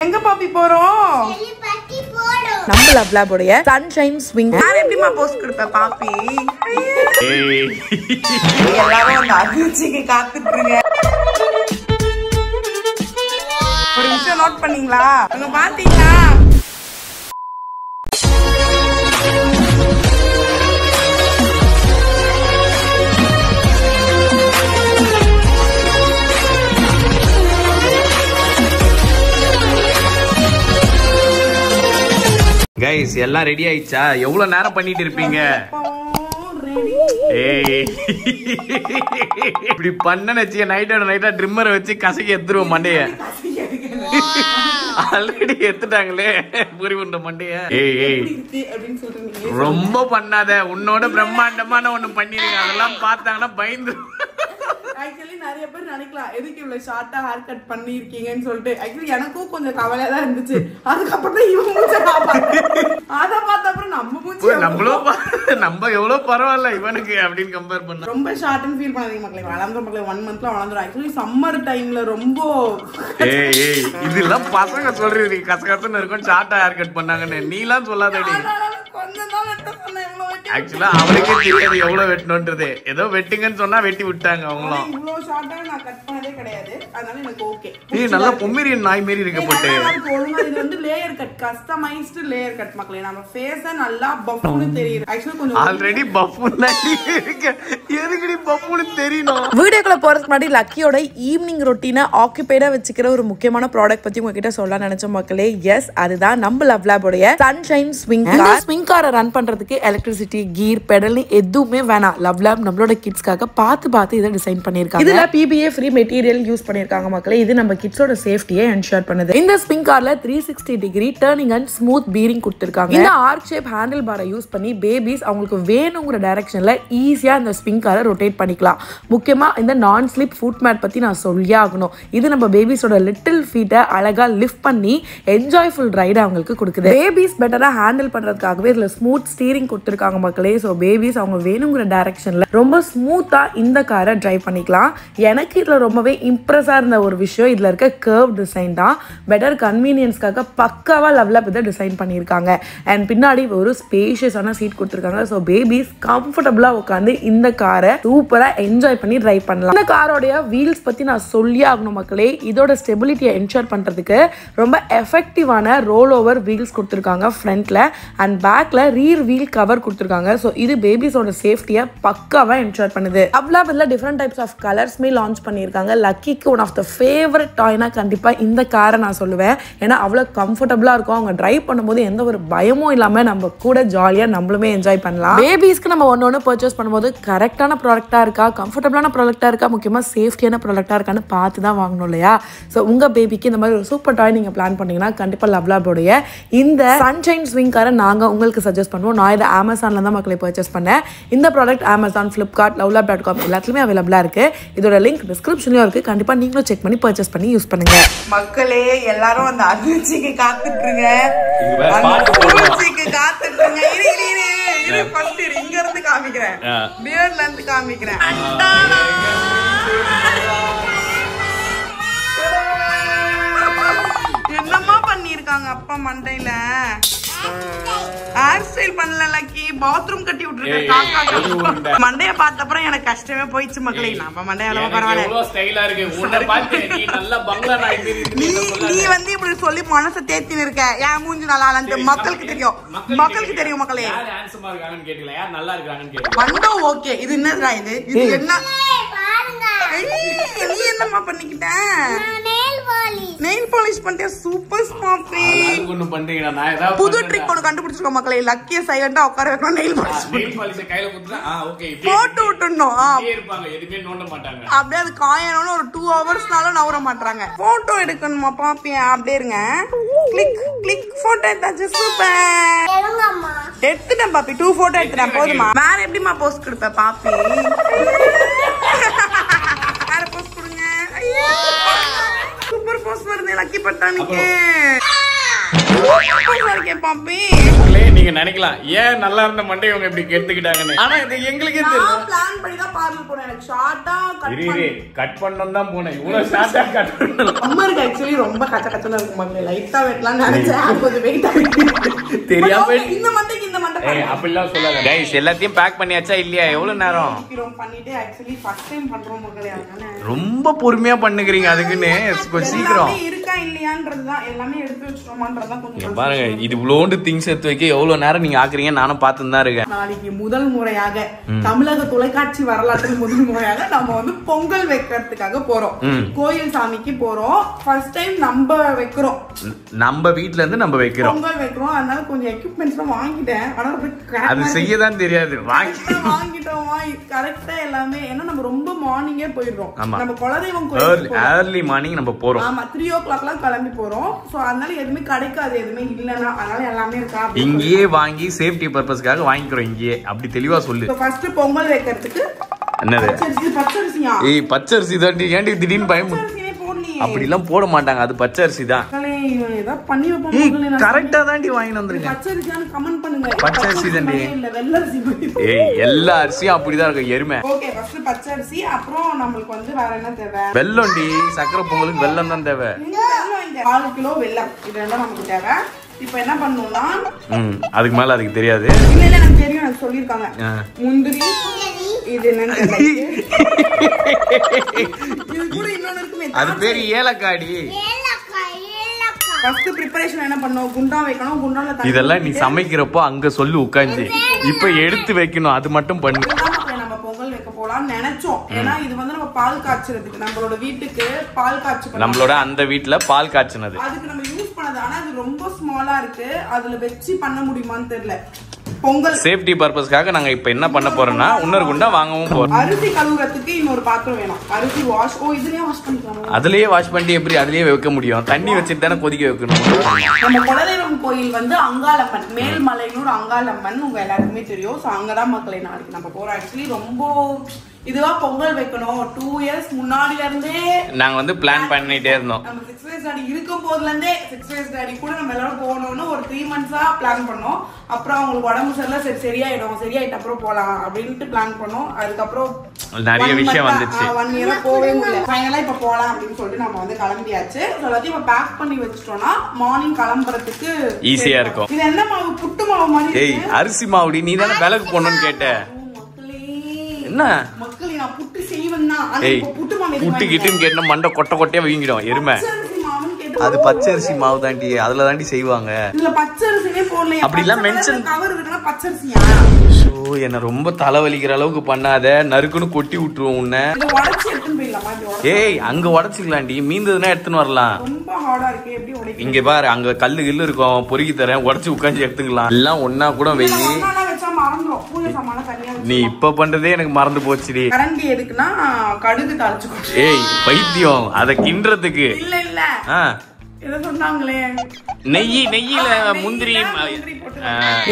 எங்க பாப்பி போறோம்? நம்ம லவ் லேப் உடைய சன்ஷைன் ஸ்விங். நான் எப்படிமா போஸ்ட் கொடுப்பேன் பாப்பி? எல்லாரும் அந்த அதிர்ச்சிக்கு காத்துட்டுருங்க. ஒரு விஷயம் நோட் பண்ணீங்களா? அங்க பாத்தீங்களா? கைஸ் எல்லாம் ரெடி ஆயிடுச்சா? எவ்வளவு நேரம் பண்ணிட்டு இருப்பீங்க? இப்படி பண்ண நைட்டா ட்ரிம்மரை வச்சு கசக்கி எடுத்துருவோம் மண்டைய. ஆல்ரெடி எடுத்துட்டாங்களே பூரி உண்ட மண்டைய. ரொம்ப பண்ணாத, உன்னோட பிரம்மாண்டமான ஒண்ணு பண்ணிருங்க. அதெல்லாம் பார்த்தாங்கன்னா பயந்து. ஆக்சுவலி நிறைய பேர் நினைக்கலாம் எதுக்கு இவ்வளவு ஷார்ட்டா ஹேர் கட் பண்ணிருக்கீங்கன்னு சொல்லிட்டு. ஆக்சுவலி எனக்கும் கொஞ்சம் கவலையா தான் இருந்துச்சு. அதுக்கப்புறம் தான் இவங்க மூஞ்ச பாப்பாங்க. அத பார்த்த அப்புறம் நம்ம மூஞ்சி நம்ம எவ்வளவு பரவாயில்ல இவனுக்கு அப்படின்னு கம்பேர் பண்ணா. ரொம்ப ஷார்ட்னு ஃபீல் பண்ணாதீங்க மக்களே. வளர்ந்த மக்களே 1 மந்த்ல வளர்ந்துரும். ஆக்சுவலி சம்மர் டைம்ல ரொம்ப இதெல்லாம் பசங்க சொல்றீங்க கசகசன்னு இருக்கும் ஷார்ட்டா ஹேர் கட் பண்ணாங்கன்னு. நீலாம் சொல்லாதடி. கொஞ்சம் தான் வெட்ட சொன்னேன். ஆக்சுவலா அவளுக்கே தெரியாது எவ்வளவு வெட்டணும்ன்றது. ஏதோ வெட்டிங்கன்னு சொன்னா வெட்டி விட்டாங்க அவங்களும். இவ்வளவு ஷார்ட்டா நான் கட் பண்ணதே கிடையாது. அதனால எனக்கு ஓகே. நீ நல்ல பொம்மேரியன் நாய் மாதிரி இருக்க போட்டு. இது வந்து layer cut, customised layer cut மக்களே. நம்ம ஃபேஸ நல்லா பஃப்னு தெரியுது. ஆக்சுவலி கொஞ்சம் ஆல்ரெடி பஃப்னு இருக்கு. எதுக்குடி பஃப்னு தெரியணும்? வீடியோக்குள்ள போறதுக்கு முன்னாடி லக்கியோட ஈவினிங் ரொட்டீனை ஆக்குபைடா வச்சுக்கிற ஒரு முக்கியமான ப்ராடக்ட் பத்தி உங்ககிட்ட சொல்ல நினைச்ச மக்களே. எஸ், அதுதான் நம்ம லவ் லேப் உடைய சன்ஷைன் ஸ்விங் கார். ஸ்விங் காரை ரன் பண்றதுக்கு எலக்ட்ரிசிட்டி, கீர், பெடல் எதுவுமே வேணாம். லவ் லேப் நம்மளோட கிட்ஸ்க்காக பார்த்து இதை டிசைன் பண்ணிருக்காங்க. இதுல PBA ஃப்ரீ மெட்டீரியல் யூஸ் பண்ணிருக்காங்க மக்களே. இது நம்ம கிட்ஸோட சேஃப்டியை என்ஷூர் பண்ணுது. இந்த ஸ்விங் கார்ல 360 degree turning and smooth bearing கொடுத்திருக்காங்க. இந்த ஆர்க் ஷேப் ஹேண்டில் பாரை யூஸ் பண்ணி பேபிஸ் அவங்களுக்கு வேணுங்கிற டைரக்ஷன்ல ஈஸியா இந்த ஸ்விங் காரை ரொட்டேட் பண்ணிக்கலாம். முக்கியமா இந்த நான் ஸ்லிப் ஃபுட் மேட் பத்தி நான் சொல்லியே ஆகணும். இது நம்ம பேபிஸோட லிட்டில் ஃபீட்டை அழகா லிஃப்ட் பண்ணி என்ஜாய்ஃபுல் ரைட் அவங்களுக்கு கொடுக்குது. பேபிஸ் பெட்டரா ஹேண்டில் பண்றதுக்காகவே இதுல ஸ்மூத் ஸ்டீரிங் கொடுத்திருக்காங்க மக்களே. ஸோ பேபிஸ் அவங்க வேணுங்கிற டைரக்ஷன்ல ரொம்ப ஸ்மூத்தா இந்த காரை டிரைவ் பண்ணிக்கலாம். எனக்கு இதுல ரொம்பவே இம்ப்ரெஸ்ஸா இருந்த ஒரு விஷயம் இதுல இருக்க கர்வ் டிசைன் தான். பெட்டர் கன்வீனியன்ஸ்க்காக பக்காவா லவ் லேப் இதை டிசைன் பண்ணியிருக்காங்க. அண்ட் பின்னாடி ஒரு ஸ்பேஷியஸான சீட் கொடுத்துருக்காங்க. ஸோ பேபிஸ் கம்ஃபர்டபுளா உட்காந்து இந்த காரை சூப்பரா என்ஜாய் பண்ணி டிரைவ் பண்ணலாம். இந்த காரோடைய வீல்ஸ் பத்தி நான் சொல்லி ஆகணும் மக்களே. இதோட ஸ்டெபிலிட்டியை என்ஷூர் பண்றதுக்கு ரொம்ப எஃபெக்டிவான ரோல் ஓவர் வீல்ஸ் கொடுத்துருக்காங்க ஃப்ரண்ட்ல. அண்ட் பேக்ல ரீர் வீல் கவர் கொடுத்துருக்காங்க. ஸோ இது பேபிஸோட சேஃப்டியை பக்காவா என்ஷூர் பண்ணுது. லவ் லேப் இதுல டிஃப்ரெண்ட் டைப்ஸ் ஆஃப் கலர்ஸ்மே லான்ச் பண்ணியிருக்காங்க. லக்கிக்கு ஒன் ஆஃப் த ஃபேவரட் டாய்னா கண்டிப்பா இந்த காரை நான் சொல்லுவேன். ஏன்னா அவ்வளோ கம்ஃபர்டபுளா இருக்கும். அவங்க டிரைவ் பண்ணும்போது எந்த ஒரு பயமும் இல்லாம நம்ம கூட ஜாலியா நம்மளுமே என்ஜாய் பண்ணலாம். பேபிஸ்க்கு நம்ம ஒன்று பர்ச்சேஸ் பண்ணும்போது கரெக்டான ப்ராடக்டா இருக்கா, கம்ஃபர்டபுளான ப்ராடக்டா இருக்கா, முக்கியமா சேஃப்டியான ப்ராடக்டா இருக்கான்னு பார்த்து தான் வாங்கணும் இல்லையா? ஸோ உங்க பேபிக்கு இந்த மாதிரி ஒரு சூப்பர் டாய் நீங்க பிளான் பண்ணீங்கன்னா கண்டிப்பா லவ் லேபோடைய இந்த சன்ஷைன் ஸ்விங் காரை நாங்க உங்களுக்கு சஜஸ்ட் பண்ணுவோம். நான் இதை அமேசான்ல தான் மக்களை பர்ச்சேஸ் பண்ணேன். இந்த ப்ராடக்ட் அமேசான், ஃபிளிப்கார்ட், lovlab.com எல்லாத்துலயுமே அவைலபிளா இருக்கு. இதோட லிங்க் டிஸ்கிரிப்ஷன்லயும் இருக்கு. கண்டிப்பா நீங்களும் செக் பண்ணி பர்ச்சேஸ் பண்ணி யூஸ் பண்ணுங்க. மக்களே எல்லாரும் அந்த அதிர்ச்சிக்கு காத்துட்டுருங்க. அதிர்ச்சிக்கு காத்துட்டுருங்க. இரு ஃபர்ஸ்ட் இங்க இருந்து காமிக்கிறேன். பியர்ட்ல இருந்து காமிக்கிறேன். என்னமா பண்ணிருக்காங்க அப்பா மண்டையில? ஹேர் ஸ்டைல் பண்ணல லக்கி, பாத்ரூம் கட்டி விட்டுருக்கேன். மண்டைய பார்த்த அப்புறம் எனக்கு கஷ்டமே போயிடுச்சு மக்களே. நம்ம மண்டையால பரவாயில்ல. நீ வந்து இப்படி சொல்லி மனசை தேத்தின்னு இருக்க. ஏன் மூஞ்சி நல்லா இல்ல மக்களுக்கு தெரியும். மக்களுக்கு தெரியும் மக்களே. மண்டை ஓகே. இது என்னடா இது? இது என்ன? நீ என்னமா பண்ணிக்கிட்ட? நெயில் பாலிஷ் பண்ணிட்டே. சூப்பர் ஸ்பாப்பி. புது ட்ரிக் ஒன்று கண்டுபிடிச்சிருக்கோம் மக்களே. லக்கிய சைலண்டா உட்கார வைக்கணும். நெயில் பாலிஷ் கையில போட்டு விட்டுணும். அப்படியே அது காயணும்னு ஒரு 2 ஹவர்ஸ்னாலும் நவர மாட்டாங்க. போட்டோ எடுக்கணுமா பாப்பி? அப்படியே இருங்க. கிளிக் கிளிக் போட்டோ எடுத்தாச்சு. சூப்பர். எடுத்துட்டேன் பாப்பி. 2 போட்டோ எடுத்துட்டேன். போதுமா? வேற எப்படிமா போஸ்ட் கொடுப்ப பாப்பி? வேற போஸ்ட் கொடுங்க. சூப்பர் போஸ்ட் வருது லக்கி பட்டானிக்கு. நீங்க நினைக்கலாம் ஏன் நல்லா இருந்த மண்டை இவங்க இப்படி கெடுத்துக்கிட்டாங்கன்னு. ஆனா இது எங்களுக்கே தெரியும். பிளான் பண்ணி தான் பார்லர் போறேன். எனக்கு ஷார்ட்டா கட் பண்ணனும் தான் போனேன். இவ்வளவு ஷார்ட்டா கட் பண்ணல. அம்மாருக்கு एक्चुअली ரொம்ப கச்ச கச்சனா இருக்கும் மக்களே. லைட்டா வெட்டலாம் நினைச்சேன். கொஞ்சம் வெயிட் தெரியாம இந்த மண்டைக்கு இந்த மண்டை அப்படிலாம் சொல்லாத. गाइस எல்லாத்தையும் பேக் பண்ணியாச்சா இல்லையா? எவ்வளவு நேரம் பண்ணிட்டு एक्चुअली ஃபர்ஸ்ட் டைம் பண்றோம் மக்களே. அதனால ரொம்ப பொறுமையா பண்ணுகிறீங்க. அதுக்குன்னு சீக்கிரம் இருக்கா இல்லையான்றது தான் எல்லாமே எடுத்து வச்சிரோமான்றது தான் கொஞ்சம் பாருங்க. இது இவ்வளோண்டு திங்ஸ் எடுத்து வைக்க எவ்வளவு நேரம் நீங்க ஆக்குறீங்க நானும் பார்த்து தான் இருக்கேன். நாளைக்கு முதல் முறையாக தமிழக தொலைக்காட்சி வரலாற்றில் முதல் முறையாக நம்ம வந்து பொங்கல் வைக்கிறதுக்காக போறோம். கோயில் சாமிக்கு போறோம். ஃபர்ஸ்ட் டைம் நம்ம வைக்கிறோம். நம்ம வீட்ல இருந்து நம்ம வைக்கிறோம். பொங்கல் வைக்கிறோம். அதனால கொஞ்சம் எக்யூப்மெண்ட்ஸ் எல்லாம் வாங்கிட்டேன். ஆனா அது செய்யதான் தெரியாது. வாங்கிட்டோம் கரெக்டா எல்லாமே. ஏன்னா நம்ம ரொம்ப மார்னிங்கே போயிடுறோம். நம்ம குலதெய்வம் கோயில் ஏர்லி மார்னிங் நம்ம போறோம். ஆமா 3 o'clock கிளம்பி போறோம். சோ அதனால எதுவுமே கிடைக்காது. எதுவுமே இல்லனா அதனால எல்லாமே இருக்கா. இங்கேயே வாங்கி சேஃப்டி பர்பஸ்க்காக வாங்கிக்கிறோம். இங்கேயே அப்படி தெளிவா சொல்லு. ஃபர்ஸ்ட் பொங்கல் வைக்கிறதுக்கு என்னது பச்சரிசியா? ஏய் பச்சரிசி தான். ஏன்டி திடீர்னு பயம்? அப்படி எல்லாம் போட மாட்டாங்க. அது பச்சரிசி தான். பண்ணி வைப்போம். கரெக்டா தாண்டி வாங்கி வந்துருங்க. பச்சரிசியான்னு கமெண்ட் பண்ணுங்க. பச்சரிசி தாண்டி. இல்ல வெள்ளரிசி. ஏய் எல்லா அரிசியும் அப்படிதான் இருக்கும். எருமை. ஓகே ஃபர்ஸ்ட் பச்சரிசி. அப்புறம் நமக்கு வந்து வேற என்ன தேவை? வெல்லம்டி. சக்கரை பொங்கலுக்கு வெல்லம் தான் தேவை. 4 கிலோ வெல்லம். இது ரெண்டும் நமக்கு தேவை. இப்போ என்ன பண்ணனும்னா அதுக்கு மேல அதுக்கு தெரியாது. இல்ல இல்ல எனக்கு தெரியும். எனக்கு சொல்லிருக்காங்க. முந்திரி இது என்னன்னு இது கூட இன்னொன்னு இருக்குமே. அது பேரு ஏலக்காடி. ஃபர்ஸ்ட் பிரிபரேஷன் என்ன பண்ணனும்? குண்டா வைக்கணும். குண்டால தண்ணி. இதெல்லாம் நீ சமைக்கிறப்போ அங்க சொல்லு உட்கார்ந்து. இப்போ எடுத்து வைக்கணும். அது மட்டும் பண்ணு. நம்ம பொங்கல் வைக்க போலாம்னு நினைச்சோம். ஏன்னா இது வந்து நம்ம பால் காய்ச்சறதுக்கு நம்மளோட வீட்டுக்கு பால் காய்ச்சி நம்மளோட அந்த வீட்ல பால் காய்ச்சினது. அதுக்கு நம்ம யூஸ் பண்ணது. ஆனா அது ரொம்ப ஸ்மாலா இருக்கு. அதுல வெச்சி பண்ண முடியுமான்னு தெரியல. பொங்கல் சேஃப்டி பர்பஸ்க்காக நாங்க இப்ப என்ன பண்ண போறோம்னா இன்னொரு குண்டா வாங்கவும் போறோம். அரிசி கழுவுறதுக்கு இன்னொரு பாத்திரம் வேணும். அரிசி வாஷ். இதுலயே வாஷ் பண்ணிக்கலாம். அதுலயே வாஷ் பண்ணி எப்படி அதுலயே வைக்க முடியும்? தண்ணி வச்சிட்டு தானே கொதிக்க வைக்கணும். நம்ம குலதெய்வம் கோயில் வந்து அங்காளம்மன், மேல்மலையூர் அங்காளம்மன் உங்க எல்லாருக்குமே தெரியும். சோ அங்கதான் மக்களை நாளைக்கு நம்ம போறோம். ஆக்சுவலி ரொம்ப இதுவா பொங்கல் வைக்கணும் 2 years முன்னாடில இருந்தே நாங்க வந்து பிளான் பண்ணிட்டே இருந்தோம். நம்ம 6 days டாடி இருக்கும் போதுல இருந்தே 6 days டாடி கூட நம்ம எல்லாரும் போகணும்னு ஒரு 3 months-ஆ பிளான் பண்ணோம். அப்புறம் அவங்களுக்கு உடம்பு சரியில்லை. சரியாயிடும். சரியாயிட்ட அப்புறம் போலாம் அப்படின்ட்டு பிளான் பண்ணோம். அதுக்கப்புறம் நிறைய விஷயம் வந்துச்சு. 1 year போவே முடியல. ஃபைனலா இப்ப போலாம் அப்படின்னு சொல்லிட்டு நம்ம வந்து கிளம்பியாச்சு. எல்லாத்தையும் இப்ப பேக் பண்ணி வச்சிட்டோம்னா மார்னிங் கிளம்புறதுக்கு ஈஸியா இருக்கும். இது என்ன மாவு? புட்டு மாவு மாதிரி. ஏய் அரிசி மாவுடி. நீ தானே விலகு போடணும்னு கேட்ட. என்ன மக்களே நான் புட்டு செய்வேன்னா புட்டு மாவு புட்டு கிட்டுன்னு கேட்டா மண்டை கொட்டையா வீங்கிடும். எருமை. அது பச்சரிசி மாவு தாண்டி. அதுல தாண்டி செய்வாங்க. இல்ல பச்சரிசியே போடல. அப்படி எல்லாம் மென்ஷன் கவர் இருக்குனா பச்சரிசியா? சோ என்ன ரொம்ப தலைவலிக்கிற அளவுக்கு பண்ணாத. நறுக்குன்னு கொட்டி விட்டுருவோம் உன்னை. இத உடைச்சு எடுத்துன்னு போயிடலாமா? ஏய் அங்க உடைச்சிக்கலாம்டி. மீந்ததுன்னா எடுத்துன்னு வரலாம். ரொம்ப ஹார்டா இருக்கு. எப்படி உடைக்க? இங்க பாரு அங்க கல்லு கில்லு இருக்கும். பொறுக்கி தரேன். உடைச்சு உட்காந்து எடுத்துக்கலாம். எல்லாம் ஒன்னா கூட வெயி. நீ இப்ப பண்றதே எனக்கு மறந்து போச்சுடி. கரண்டி எதுக்குன்னா கடுகு தாளிச்சு. ஏய் பைத்தியம். அத கிண்டறதுக்கு. இல்ல இல்ல இத சொன்னாங்களே. நெய்யில முந்திரி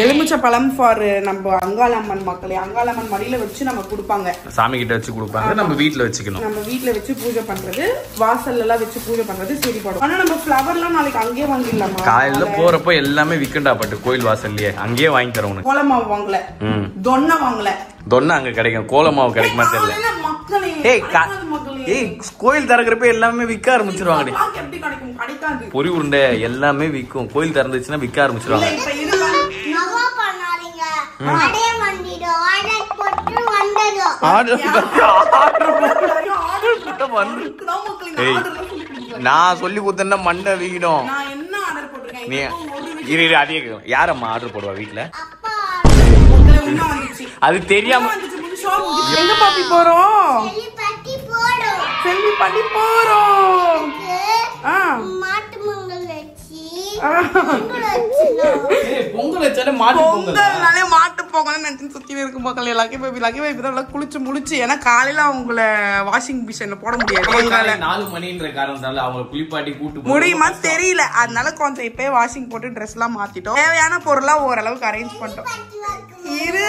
எலுமிச்சை பழம் ஃபார் நம்ம அங்காளம்மன் மக்களே. அங்காளம்மன் மடியில வச்சு நம்ம கொடுப்பாங்க. சாமி கிட்ட வச்சு கொடுப்பாங்க. நம்ம வீட்ல வச்சுக்கணும். நம்ம வீட்ல வச்சு பூஜை பண்றது. வாசல்ல எல்லாம் வச்சு பூஜை பண்றது சரி படும். ஆனா நம்ம ஃப்ளவர்லாம் நாளைக்கு அங்கேயே வாங்கிடலாமா? காலையில போறப்போ எல்லாமே விக்கண்டா பட்டு கோயில் வாசல்லயே அங்கேயே வாங்கி தரோம். கோலமாவு வாங்கல. தொன்னை வாங்கல. தொன்னை அங்க கிடைக்கும். கோலமாவு கிடைக்குமா தெரியல. ஏய் கோயில் திறக்கிறப்ப எல்லாமே விற்க ஆரம்பிச்சிருவாங்க. எப்படி கிடைக்கும்? கிடைக்காது. பொரி உருண்டை எல்லாமே விற்கும். கோயில் திறந்துச்சுன்னா விற்க ஆரம்பிச்சிருவாங்க. நான் சொல்லி கொடுத்தேன்னா மண்டை வீங்கிடும். நீ இரு அதே யாரம்மா ஆர்டர் போடுவா வீட்டுல? அது தெரியாம எங்க பாப்பி போறோம்? செல்வி பட்டி போறோம். பொங்கல் வச்சாலே மாட்டு பொங்கல்னாலே மாட்டு பொங்கல் நினைச்சு சுத்தி இருக்கு மக்கள். லக்கி பாப்பி தான் குளிச்சு முடிச்சு. ஏன்னா காலையில அவங்கள வாஷிங் மிஷின்ல போட முடியாது. 4 மணின்ற காரணத்தால அவங்க குளிப்பாட்டி கூட்டு முடியுமா தெரியல. அதனால கொஞ்சம் இப்பயே வாஷிங் போட்டு ட்ரெஸ் எல்லாம் மாத்திட்டோம். தேவையான பொருளா ஓரளவுக்கு அரேஞ்ச் பண்ணிட்டோம். இரு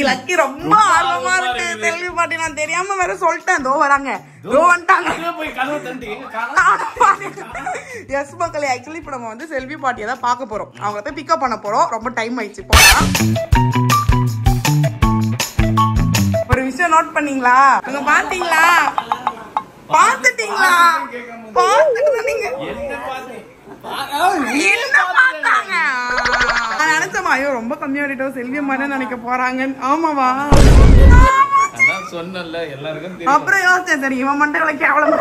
லக்கி ரொம்ப ஆர்வமா இருக்கு செல்வி பாட்டி. நான் தெரியாம வேற சொல்லிட்டேன். தோ வராங்க, தோ வந்துட்டாங்க. எஸ் மக்களே, ஆக்சுவலி இப்ப நம்ம வந்து செல்வி பாட்டியை தான் பார்க்க போறோம். அவங்கள போய் பிக்கப் பண்ண போறோம். ரொம்ப டைம் ஆயிடுச்சு. போலாம். ஒரு விஷயம் நோட் பண்ணீங்களா? அங்க பாத்தீங்களா? பாத்துட்டீங்களா? பாத்துட்டு நீங்க என்ன பார்த்தாங்க? நான் நினைச்சமா, ஐயோ ரொம்ப கம்மியா விட்டோம், செல்வி மாதிரி நினைக்க போறாங்க. ஆமாவா? அப்புறம் யோசிச்சேன், சரி இவன் மண்டல கேவலம்.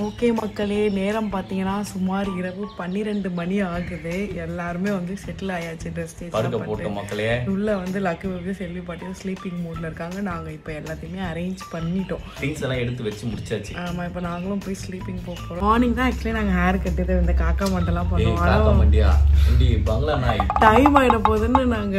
ஓகே மக்களே, நேரம் பாத்தீங்கன்னா சுமார் இரவு 12 மணி ஆகுது. எல்லாருமே வந்து செட்டில் ஆயாச்சு. ட்ரெஸ் மக்களே உள்ள வந்து லக்கு செல்வி பாட்டியும் ஸ்லீப்பிங் மூட்ல இருக்காங்க. நாங்க இப்ப எல்லாத்தையுமே அரேஞ்ச் பண்ணிட்டோம். திங்ஸ் எல்லாம் எடுத்து வச்சு முடிச்சாச்சு. ஆமா, இப்ப நாங்களும் போய் ஸ்லீப்பிங் போறோம். மார்னிங் தான் ஆக்சுவலி நாங்க ஹேர் கட்டு இந்த காக்கா மண்டெல்லாம் பண்ணுவோம். டைம் ஆயிட போகுதுன்னு நாங்க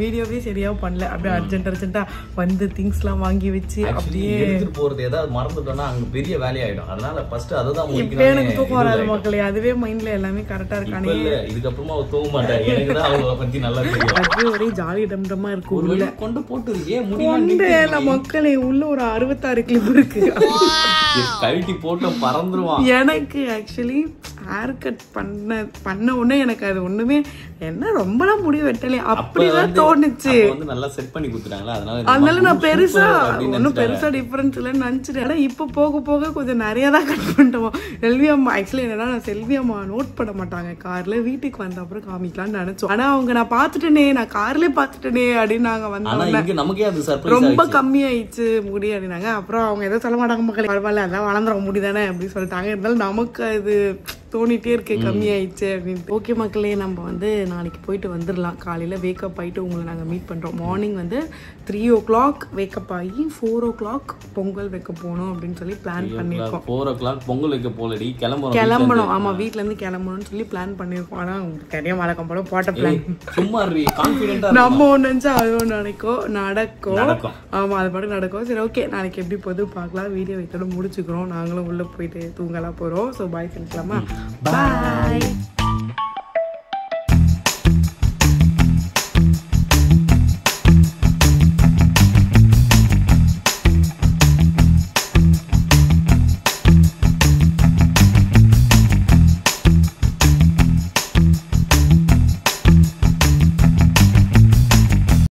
வீடியோவே சரியா பண்ணல. அப்படியே அர்ஜென்டா வந்து திங்ஸ் எல்லாம் வாங்கி வச்சு அப்படியே எடுத்துட்டு போறது. ஏதாவது மறந்துட்டோம்னா அங்க பெரிய வேலையாயிடும். அதனால ஃபர்ஸ்ட் அதுதான் இப்ப எனக்கு தூக்கம் வராது மக்களே. அதுவே மைண்ட்ல எல்லாமே கரெக்டா இருக்கானே. இதுக்கப்புறமா தூங்க மாட்டேன். எனக்கு தான் அவங்கள பத்தி நல்லா தெரியும். அது ஒரே ஜாலி டம்டமா இருக்கு. உள்ள கொண்டு போட்டு ஏன் முடியல மக்களே. உள்ள ஒரு 66 கிளிப் இருக்கு. கழட்டி போட்டு பறந்துருவான். எனக்கு ஆக்சுவலி ஹேர் கட் பண்ண உடனே எனக்கு அது ஒண்ணுமே என்ன ரொம்பலாம் முடி வெட்டலையே அப்படிதான் தோணுச்சு. நல்லா செட் பண்ணி கொடுத்துட்டாங்களா, அதனால நான் பெருசா ஒன்னும் பெருசா டிஃபரன்ஸ் இல்லைன்னு நினைச்சிட்டேன். ஆனா இப்ப போக போக கொஞ்சம் நிறைய தான் கட் பண்ணிட்டோம். செல்வி அம்மா ஆக்சுவலி என்னன்னா, நான் செல்வி அம்மா நோட் பண்ண மாட்டாங்க கார்ல. வீட்டுக்கு வந்த அப்புறம் காமிக்கலாம்னு நினைச்சோம். ஆனா அவங்க நான் பாத்துட்டேனே, நான் கார்லயே பாத்துட்டேனே அப்படின்னு நாங்க வந்து நமக்கே அது சர்ப்ரைஸ் ரொம்ப கம்மியாயிடுச்சு முடி அப்படின்னாங்க. அப்புறம் அவங்க எதோ சொல்ல மாட்டாங்க மக்கள், பரவாயில்ல அதான் வளர்ந்துற முடிதானே அப்படின்னு சொல்லிட்டாங்க. இருந்தாலும் நமக்கு அது தோணிட்டே இருக்கு கம்மியாயிடுச்சு அப்படின்ட்டு. ஓகே மக்களே, நம்ம வந்து நாளைக்கு போயிட்டு வந்துடலாம். காலையில வேக்கப் ஆயிட்டு உங்களை நாங்க மீட் பண்றோம். மார்னிங் வந்து 3 o'clock வேக்கப் ஆகி 4 o'clock பொங்கல் வைக்க போகணும் அப்படின்னு சொல்லி பிளான் பண்ணிருக்கோம். 4 o'clock பொங்கல் வைக்க போலடி கிளம்பணும். ஆமா, வீட்ல இருந்து கிளம்பணும்னு சொல்லி பிளான் பண்ணிருக்கோம். ஆனா தெரிய வழக்கம் போல போட்ட பிளான் சும்மா நம்ம ஒண்ணு நினைச்சா அது ஒண்ணு நடக்கும். ஆமா, அது பாட்டு நடக்கும். சரி ஓகே, நாளைக்கு எப்படி போது பார்க்கலாம். வீடியோ வைத்தோட முடிச்சுக்கிறோம். நாங்களும் உள்ள போயிட்டு தூங்கலாம் போறோம். ஸோ பாய் சொல்லிக்கலாமா? பாய்.